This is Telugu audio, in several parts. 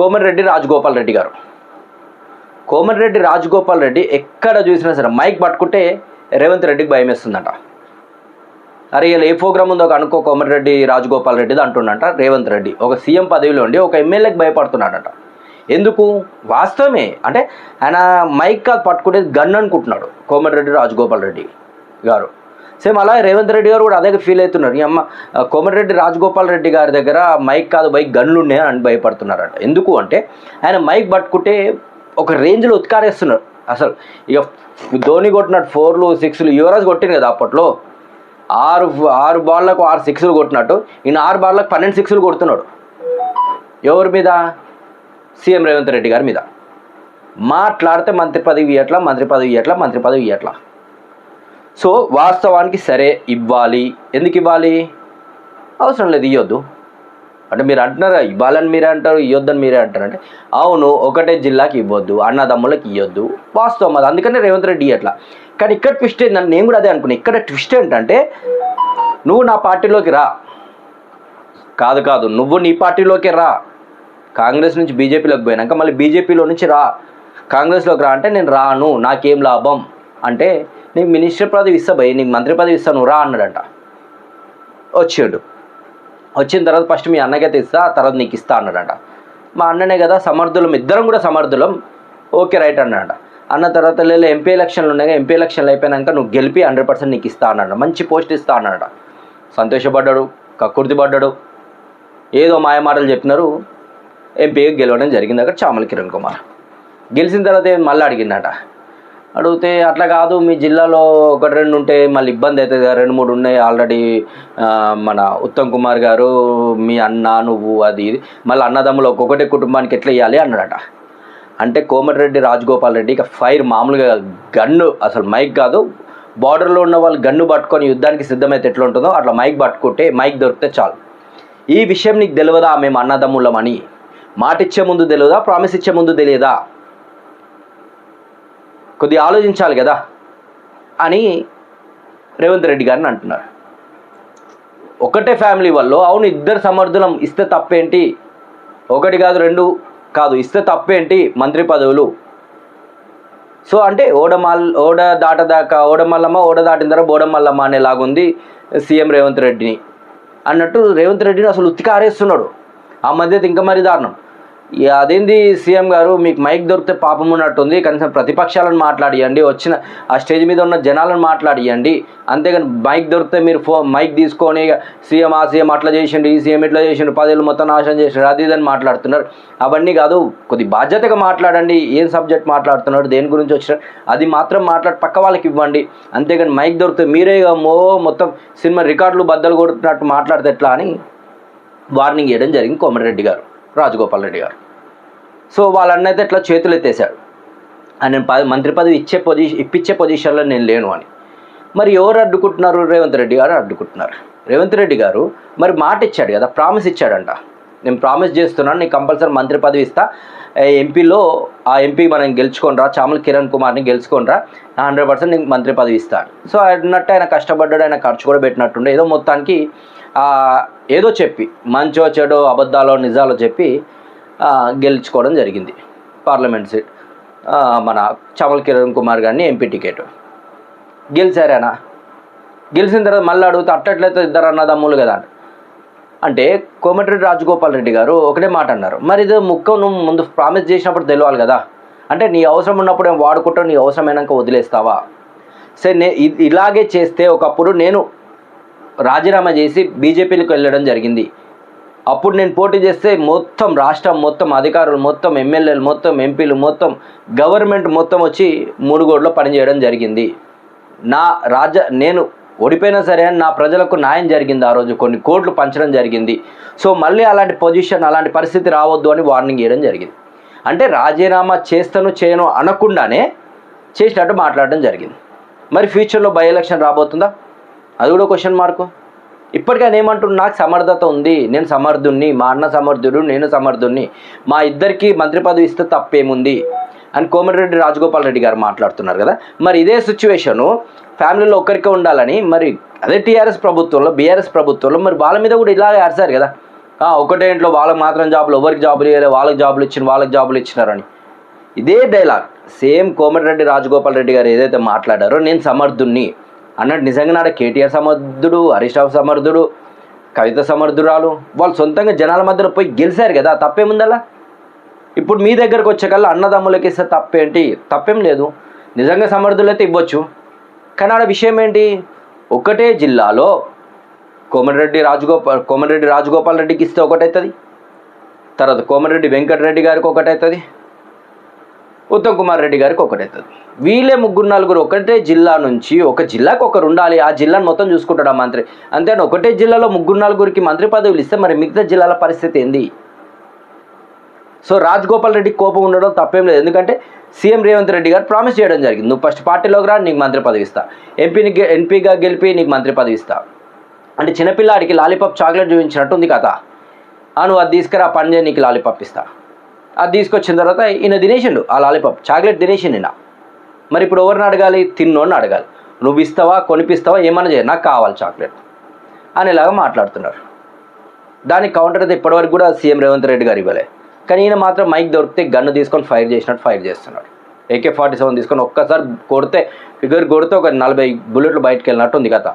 కోమటిరెడ్డి రాజగోపాల్ రెడ్డి గారు. కోమటిరెడ్డి రాజగోపాల్ రెడ్డి ఎక్కడ చూసినా సరే మైక్ పట్టుకుంటే రేవంత్ రెడ్డికి భయం వేస్తుందంట. అరే ఇలా ఏ ప్రోగ్రామ్ ఉందో అనుకో కోమటిరెడ్డి రాజగోపాల్ రెడ్డిది అంటున్నట రేవంత్ రెడ్డి. ఒక సీఎం పదవిలో ఉండి ఒక ఎమ్మెల్యేకి భయపడుతున్నాడట. ఎందుకు? వాస్తవమే. అంటే ఆయన మైక్ కాదు పట్టుకుంటే గన్ అనుకుంటున్నాడు కోమటిరెడ్డి రాజగోపాల్ రెడ్డి గారు. సేమ్ అలా రేవంత్ రెడ్డి గారు కూడా అదే ఫీల్ అవుతున్నారు. ఈ అమ్మ కోమటిరెడ్డి రాజగోపాల్ రెడ్డి గారి దగ్గర మైక్ కాదు గన్లు ఉన్నాయి అని భయపడుతున్నారట. ఎందుకు అంటే ఆయన మైక్ పట్టుకుంటే ఒక రేంజ్లో ఉత్కారేస్తున్నారు. అసలు ఇక ధోని కొట్టినట్టు 4లు 6లు యువరాజ్ కొట్టింది కదా అప్పట్లో. 6 బాళ్ళకు 6 6లు కొట్టినట్టు ఈయన 6 బాళ్ళకు 12 6లు కొడుతున్నాడు. ఎవరి మీద? సీఎం రేవంత్ రెడ్డి గారి మీద. మాట్లాడితే మంత్రి పదవి ఇవ్వట్లా. సో వాస్తవానికి సరే ఇవ్వాలి. ఎందుకు ఇవ్వాలి? అవసరం లేదు, ఇవ్వద్దు అంటే మీరు అంటున్నారు ఇవ్వాలని మీరే అంటారు, ఇవ్వద్దని మీరే అంటారు. అంటే అవును, ఒకటే జిల్లాకి ఇవ్వద్దు, అన్నదమ్ములకు ఇవ్వద్దు, వాస్తవం అది. అందుకనే రేవంత్ రెడ్డి ఇవ్వట్లా. కానీ ఇక్కడ ట్విస్ట్ ఏంటంటే నేను కూడా అదే అనుకున్నాను. ఇక్కడ ట్విస్ట్ ఏంటంటే నువ్వు నా పార్టీలోకి రా, కాదు నువ్వు నీ పార్టీలోకి రా, కాంగ్రెస్ నుంచి బీజేపీలోకి పోయినాక మళ్ళీ బీజేపీలో నుంచి రా కాంగ్రెస్లోకి రా అంటే నేను రాను, నాకేం లాభం అంటే నీకు మినిస్టర్ పదవి ఇస్తా భయ్, నీకు మంత్రి పదవి ఇస్తా, నువ్వు రా అన్నాడంట. వచ్చాడు. వచ్చిన తర్వాత ఫస్ట్ మీ అన్నకైతే ఇస్తా, తర్వాత నీకు ఇస్తా అన్నాడంట. మా అన్ననే కదా సమర్థులం, ఇద్దరం కూడా సమర్థులం, ఓకే రైట్ అన్నాడంట. అన్న తర్వాత లేదు ఎంపీ ఎలక్షన్లు ఉన్నాయి, ఎంపీ ఎలక్షన్లు అయిపోయాక నువ్వు గెలిపి 100% నీకు ఇస్తా అన్నాడు, మంచి పోస్ట్ ఇస్తా అన్నాడట. సంతోషపడ్డాడు, కక్కుర్తి పడ్డాడు, ఏదో మాయమాటలు చెప్పినారు. ఎంపీగా గెలవడం జరిగింది అక్కడ చామల కిరణ్ కుమార్. గెలిచిన తర్వాత మళ్ళీ అడిగిందట. అడిగితే అట్లా కాదు, మీ జిల్లాలో 1-2 ఉంటే మళ్ళీ ఇబ్బంది అవుతుంది కదా, 2-3 ఉన్నాయి ఆల్రెడీ, మన ఉత్తమ్ కుమార్ గారు, మీ అన్న, నువ్వు, అది ఇది, మళ్ళీ అన్నదమ్ములు ఒక్కొక్కటే కుటుంబానికి ఎట్లా ఇవ్వాలి అన్నాడట. అంటే కోమటిరెడ్డి రాజగోపాల్ రెడ్డి ఇక ఫైర్ మామూలుగా గన్ను, అసలు మైక్ కాదు, బార్డర్లో ఉన్న వాళ్ళు గన్ను పట్టుకొని యుద్ధానికి సిద్ధమైతే ఎట్లా ఉంటుందో అట్లా మైక్ పట్టుకుంటే, మైక్ దొరికితే చాలు. ఈ విషయం నీకు తెలియదా, మేము అన్నదమ్ములమని? మాట ఇచ్చే ముందు తెలియదా, ప్రామిస్ ఇచ్చే ముందు తెలియదా? కొద్దిగా ఆలోచించాలి కదా అని రేవంత్ రెడ్డి గారిని అంటున్నారు. ఒకటే ఫ్యామిలీ వాళ్ళు, అవును ఇద్దరు సమర్థులం, ఇస్తే తప్పేంటి? 1 కాదు 2 కాదు, ఇస్తే తప్పేంటి మంత్రి పదవులు? సో అంటే ఓడ దాటదాకా ఓడమల్లమ్మ, ఓడ దాటిన తర్వాత బోడమల్లమ్మ అనేలాగుంది సీఎం రేవంత్ రెడ్డిని అన్నట్టు రేవంత్ రెడ్డిని అసలు ఉత్తికి ఆరేస్తున్నాడు. ఆ మధ్య ఇంకా మరీ దారుణం. అదేంది సీఎం గారు, మీకు మైక్ దొరికితే పాపం ఉన్నట్టుంది, కనీసం ప్రతిపక్షాలను మాట్లాడియండి, వచ్చిన ఆ స్టేజ్ మీద ఉన్న జనాలను మాట్లాడియండి, అంతేగాని మైక్ దొరికితే మీరు మైక్ తీసుకొని సీఎం ఆ సీఎం అట్లా చేసిండు, ఈ సీఎం ఇట్లా చేసిండు, 10 ఏళ్ళు మొత్తం నాశనం చేసిండు, అది ఇదని మాట్లాడుతున్నారు. అవన్నీ కాదు, కొద్ది బాధ్యతగా మాట్లాడండి. ఏం సబ్జెక్ట్ మాట్లాడుతున్నాడు, దేని గురించి వచ్చినాడు, అది మాత్రం పక్క వాళ్ళకి ఇవ్వండి. అంతేగాని మైక్ దొరికితే మీరే మొత్తం సినిమా రికార్డులు బద్దలు కొడుతున్నట్టు మాట్లాడితే ఎట్లా అని వార్నింగ్ ఇవ్వడం జరిగింది కోమటిరెడ్డి గారు, రాజగోపాల్ రెడ్డి గారు. సో వాళ్ళన్నైతే ఇట్లా చేతులు ఎత్తేసాడు, నేను మంత్రి పదవి ఇప్పించే పొజిషన్లో నేను లేను అని. మరి ఎవరు అడ్డుకుంటున్నారు? రేవంత్ రెడ్డి గారు అడ్డుకుంటున్నారు. రేవంత్ రెడ్డి గారు మరి మాట ఇచ్చాడు కదా, ప్రామిస్ ఇచ్చాడంట, నేను ప్రామిస్ చేస్తున్నాను, నీకు కంపల్సరీ మంత్రి పదవి ఇస్తా, ఎంపీలో ఆ ఎంపీ మనం గెలుచుకోనరా, చామల కిరణ్ కుమార్ని గెలుచుకోనరా, 100% నీకు మంత్రి పదవి ఇస్తాను. సో అన్నట్టు ఆయన కష్టపడ్డాడు, ఆయన ఖర్చు కూడా పెట్టినట్టుండే, ఏదో మొత్తానికి ఏదో చెప్పి మంచో చెడో అబద్ధాలో నిజాలో చెప్పి గెలుచుకోవడం జరిగింది పార్లమెంట్ సీట్. మన చామల కిరణ్ కుమార్ గారిని ఎంపీ టికెట్ గెలిచారానా. గెలిచిన తర్వాత మళ్ళీ అడుగుతా అట్లట్లయితే ఇద్దరు అన్నదమ్ములు కదా అంటే కోమటిరెడ్డి రాజగోపాల్ రెడ్డి గారు ఒకటే మాట అన్నారు, మరి ఇది నువ్వు ముందు ప్రామిస్ చేసినప్పుడు తెలియాలి కదా, అంటే నీ అవసరం ఉన్నప్పుడు ఏం వాడుకుంటావు, నీ అవసరమైనాక వదిలేస్తావా? సరే ఇలాగే చేస్తే ఒకప్పుడు నేను రాజీనామా చేసి బీజేపీలకు వెళ్ళడం జరిగింది. అప్పుడు నేను పోటీ చేస్తే మొత్తం రాష్ట్రం మొత్తం అధికారులు మొత్తం ఎమ్మెల్యేలు మొత్తం ఎంపీలు మొత్తం గవర్నమెంట్ మొత్తం వచ్చి మునుగోడులో పనిచేయడం జరిగింది. నేను ఓడిపోయినా సరే నా ప్రజలకు న్యాయం జరిగింది. ఆ రోజు కొన్ని కోట్లు పంచడం జరిగింది. సో మళ్ళీ అలాంటి పొజిషన్ అలాంటి పరిస్థితి రావద్దు అని వార్నింగ్ ఇవ్వడం జరిగింది. అంటే రాజీనామా చేస్తాను చేయను అనకుండానే చేసినట్టు మాట్లాడడం జరిగింది. మరి ఫ్యూచర్లో బై ఎలక్షన్ రాబోతుందా? అది కూడా క్వశ్చన్ మార్కు. ఇప్పటికైనా ఏమంటున్నా, నాకు సమర్థత ఉంది, నేను సమర్థుణ్ణి, మా అన్న సమర్థుడు, నేను సమర్థుణ్ణి, మా ఇద్దరికి మంత్రి పదవి ఇస్తే తప్పేముంది అని కోమటిరెడ్డి రాజగోపాల్ రెడ్డి గారు మాట్లాడుతున్నారు కదా. మరి ఇదే సిచ్యువేషను ఫ్యామిలీలో ఒక్కరికే ఉండాలని మరి అదే టీఆర్ఎస్ ప్రభుత్వంలో బీఆర్ఎస్ ప్రభుత్వంలో మరి వాళ్ళ మీద కూడా ఇలాగే అరిశారు కదా. ఒకటే ఇంట్లో వాళ్ళకి మాత్రం జాబులు, ఎవరికి జాబులు ఇవ్వలేదు, వాళ్ళకి జాబులు ఇచ్చినారని. ఇదే డైలాగ్ సేమ్ కోమటిరెడ్డి రాజగోపాల్ రెడ్డి గారు ఏదైతే మాట్లాడారో నేను సమర్థుణ్ణి అన్నట్టు నిజంగా నాడు కేటీఆర్ సమర్థుడు, హరీష్ రావు సమర్థుడు, కవిత సమర్థురాలు, వాళ్ళు సొంతంగా జనాల మధ్యలో పోయి గెలిచారు కదా, తప్పేముందలా? ఇప్పుడు మీ దగ్గరకు వచ్చేకల్లా అన్నదమ్ములకి ఇస్తే తప్పేం లేదు. నిజంగా సమర్థులైతే ఇవ్వచ్చు. కానీ ఆడ విషయం ఏంటి, ఒకటే జిల్లాలో కోమటిరెడ్డి రాజగోపాల్ రెడ్డికి ఇస్తే ఒకటవుతుంది, తర్వాత కోమటిరెడ్డి వెంకటరెడ్డి గారికి ఒకటవుతుంది, ఉత్తమ్ కుమార్ రెడ్డి గారికి ఒకటవుతుంది. వీళ్ళే 3-4 ఒకటే జిల్లా నుంచి, ఒక జిల్లాకు ఒకరు ఉండాలి, ఆ జిల్లాను మొత్తం చూసుకుంటాడు ఆ మంత్రి. అంతే ఒకటే జిల్లాలో 3-4కి మంత్రి పదవులు ఇస్తే మరి మిగతా జిల్లాల పరిస్థితి ఏంది? సో రాజగోపాల్ రెడ్డికి కోపం ఉండడం తప్పేం లేదు. ఎందుకంటే సీఎం రేవంత్ రెడ్డి గారు ప్రామిస్ చేయడం జరిగింది, నువ్వు ఫస్ట్ పార్టీలోకి రా, నీకు మంత్రి పదవి ఇస్తా, ఎంపీగా గెలిపి నీకు మంత్రి పదవి ఇస్తా అంటే చిన్నపిల్లాడికి లాలీపాప్ చాక్లెట్ చూపించినట్టు ఉంది కదా. నువ్వు అది తీసుకురా, పని చేయ, నీకు లాలీపాప్ ఇస్తా. అది తీసుకొచ్చిన తర్వాత ఈయన తినేసిండు, ఆ లాలీపాప్ చాక్లెట్ తినేసిండు ఈయన. మరి ఇప్పుడు ఎవరిని అడగాలి? తిన్నోడిని అడగాలి. నువ్వు ఇస్తావా, కొనిపిస్తావా, ఏమన్నా చేయ, నాకు కావాలి చాక్లెట్ అనేలాగా మాట్లాడుతున్నారు. దానికి కౌంటర్ అయితే ఇప్పటివరకు కూడా సీఎం రేవంత్ రెడ్డి గారు ఇవ్వలే. కానీ ఈయన మాత్రం మైక్ దొరికితే గన్ను తీసుకొని ఫైర్ చేస్తున్నాడు. AK-47 తీసుకొని ఒక్కసారి ఫిగర్ కొడితే ఒక 40 బుల్లెట్లు బయటకు వెళ్ళినట్టు ఉంది కదా.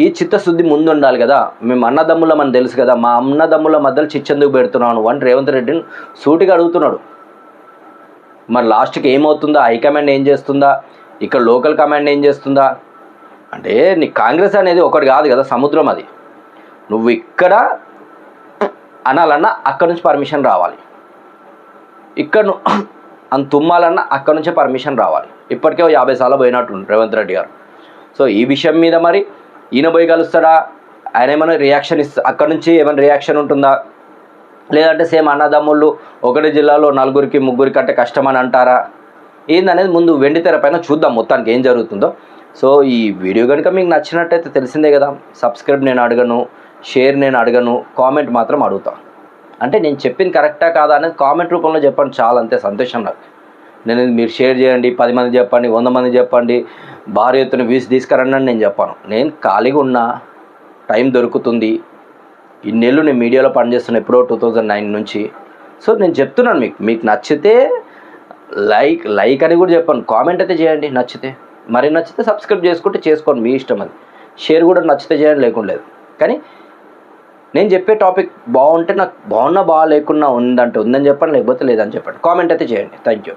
ఈ చిత్తశుద్ధి ముందు ఉండాలి కదా. మేము అన్నదమ్ముల మనకు తెలుసు కదా, మా అన్నదమ్ముల మధ్యలో చిచ్చెందుకు పెడుతున్నాను అని రేవంత్ రెడ్డిని సూటిగా అడుగుతున్నాడు. మరి లాస్ట్కి ఏమవుతుందా? హైకమాండ్ ఏం చేస్తుందా? ఇక్కడ లోకల్ కమాండ్ ఏం చేస్తుందా? అంటే నీ కాంగ్రెస్ అనేది ఒకటి కాదు కదా, సముద్రం అది. నువ్వు ఇక్కడ అనాలన్నా అక్కడ నుంచి పర్మిషన్ రావాలి, ఇక్కడ అంత తుమ్మాలన్నా అక్కడ నుంచే పర్మిషన్ రావాలి. ఇప్పటికే 50 సార్లు పోయినట్టు రేవంత్ రెడ్డి గారు. సో ఈ విషయం మీద మరి ఈయన పోయి కలుస్తాడా, ఆయన ఏమైనా రియాక్షన్ అక్కడ నుంచి ఏమైనా రియాక్షన్ ఉంటుందా, లేదంటే సేమ్ అన్నదమ్ముళ్ళు ఒకటి జిల్లాలో 4-3 కంటే కష్టమని అంటారా, ఏందనేది ముందు వెండితెర పైన చూద్దాం మొత్తానికి ఏం జరుగుతుందో. సో ఈ వీడియో కనుక మీకు నచ్చినట్టయితే తెలిసిందే కదా, సబ్స్క్రైబ్ నేను అడగను, షేర్ నేను అడగను, కామెంట్ మాత్రం అడుగుతాను. అంటే నేను చెప్పింది కరెక్టా కాదా అనేది కామెంట్ రూపంలో చెప్పండి, చాలా అంతే సంతోషం నాకు. మీరు షేర్ చేయండి, 10 మంది చెప్పండి, 100 మంది చెప్పండి, భారీ ఎత్తున వ్యూస్ తీసుకురండి అని నేను చెప్పాను. నేను ఖాళీగా ఉన్నా, టైం దొరుకుతుంది. ఇన్నేళ్ళు నేను మీడియాలో పనిచేస్తున్నా, ఎప్పుడో 2009 నుంచి. సో నేను చెప్తున్నాను, మీకు నచ్చితే లైక్ అని కూడా చెప్పాను, కామెంట్ అయితే చేయండి నచ్చితే. మరి నచ్చితే సబ్స్క్రైబ్ చేసుకోండి, మీ ఇష్టం. అది షేర్ కూడా నచ్చితే చేయండి, లేకుండా లేదు. కానీ నేను చెప్పే టాపిక్ బాగుంటే నాకు బాగున్నా లేకున్నా ఉందని చెప్పండి, లేకపోతే లేదని చెప్పండి. కామెంట్ అయితే చేయండి. Thank you.